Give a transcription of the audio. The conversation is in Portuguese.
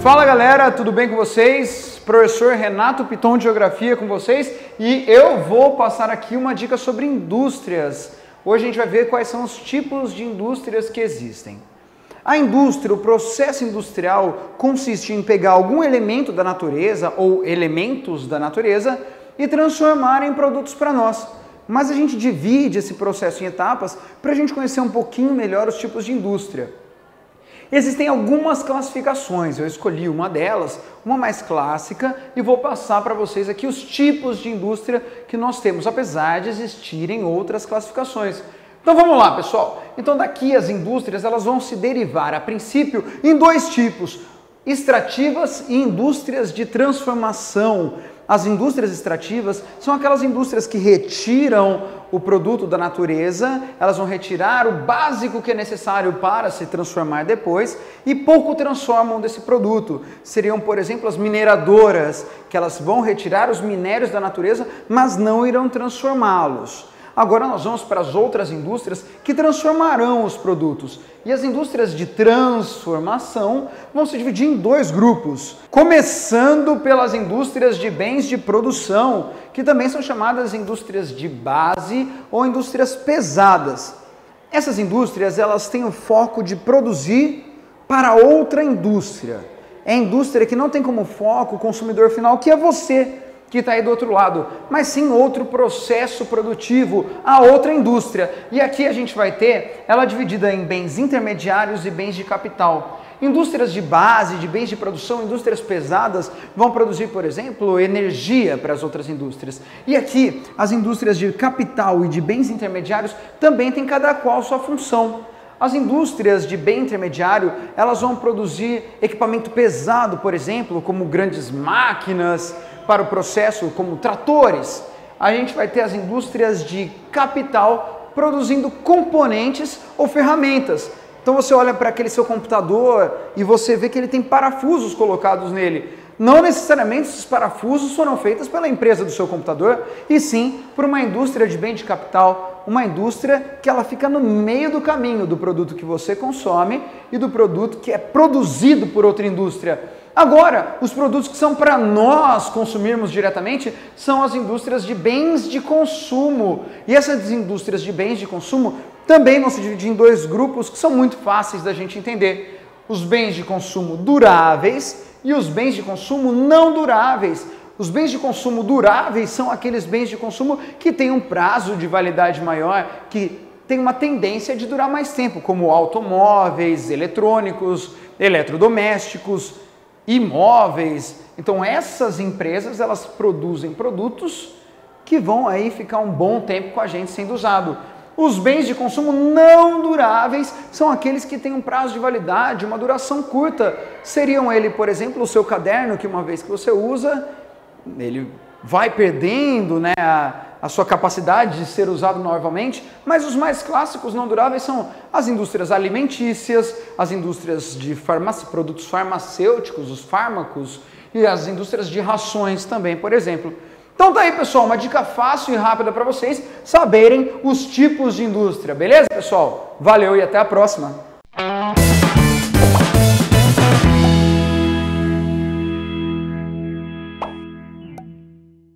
Fala galera, tudo bem com vocês? Professor Renato Piton de Geografia com vocês e eu vou passar aqui uma dica sobre indústrias. Hoje a gente vai ver quais são os tipos de indústrias que existem. A indústria, o processo industrial, consiste em pegar algum elemento da natureza ou elementos da natureza e transformar em produtos para nós. Mas a gente divide esse processo em etapas para a gente conhecer um pouquinho melhor os tipos de indústria. Existem algumas classificações, eu escolhi uma delas, uma mais clássica, e vou passar para vocês aqui os tipos de indústria que nós temos, apesar de existirem outras classificações. Então vamos lá, pessoal. Então daqui as indústrias elas vão se derivar, a princípio, em dois tipos, extrativas e indústrias de transformação. As indústrias extrativas são aquelas indústrias que retiram o produto da natureza, elas vão retirar o básico que é necessário para se transformar depois e pouco transformam desse produto. Seriam, por exemplo, as mineradoras, que elas vão retirar os minérios da natureza, mas não irão transformá-los. Agora nós vamos para as outras indústrias que transformarão os produtos. E as indústrias de transformação vão se dividir em dois grupos. Começando pelas indústrias de bens de produção, que também são chamadas indústrias de base ou indústrias pesadas. Essas indústrias elas têm o foco de produzir para outra indústria. É a indústria que não tem como foco o consumidor final, que é você, que está aí do outro lado, mas sim outro processo produtivo, a outra indústria. E aqui a gente vai ter ela dividida em bens intermediários e bens de capital. Indústrias de base, de bens de produção, indústrias pesadas vão produzir, por exemplo, energia para as outras indústrias. E aqui as indústrias de capital e de bens intermediários também têm cada qual sua função. As indústrias de bem intermediário, elas vão produzir equipamento pesado, por exemplo, como grandes máquinas para o processo, como tratores. A gente vai ter as indústrias de capital produzindo componentes ou ferramentas. Então você olha para aquele seu computador e você vê que ele tem parafusos colocados nele. Não necessariamente esses parafusos foram feitos pela empresa do seu computador, e sim por uma indústria de bem de capital, uma indústria que ela fica no meio do caminho do produto que você consome e do produto que é produzido por outra indústria. Agora, os produtos que são para nós consumirmos diretamente são as indústrias de bens de consumo. E essas indústrias de bens de consumo também vão se dividir em dois grupos que são muito fáceis da gente entender. Os bens de consumo duráveis e os bens de consumo não duráveis. Os bens de consumo duráveis são aqueles bens de consumo que têm um prazo de validade maior, que tem uma tendência de durar mais tempo, como automóveis, eletrônicos, eletrodomésticos, imóveis. Então essas empresas elas produzem produtos que vão aí ficar um bom tempo com a gente sendo usado. Os bens de consumo não duráveis são aqueles que têm um prazo de validade, uma duração curta. Seriam ele, por exemplo, o seu caderno, que uma vez que você usa, ele vai perdendo, né, a sua capacidade de ser usado novamente, mas os mais clássicos não duráveis são as indústrias alimentícias, as indústrias de produtos farmacêuticos, os fármacos, e as indústrias de rações também, por exemplo. Então tá aí, pessoal, uma dica fácil e rápida para vocês saberem os tipos de indústria, beleza, pessoal? Valeu e até a próxima!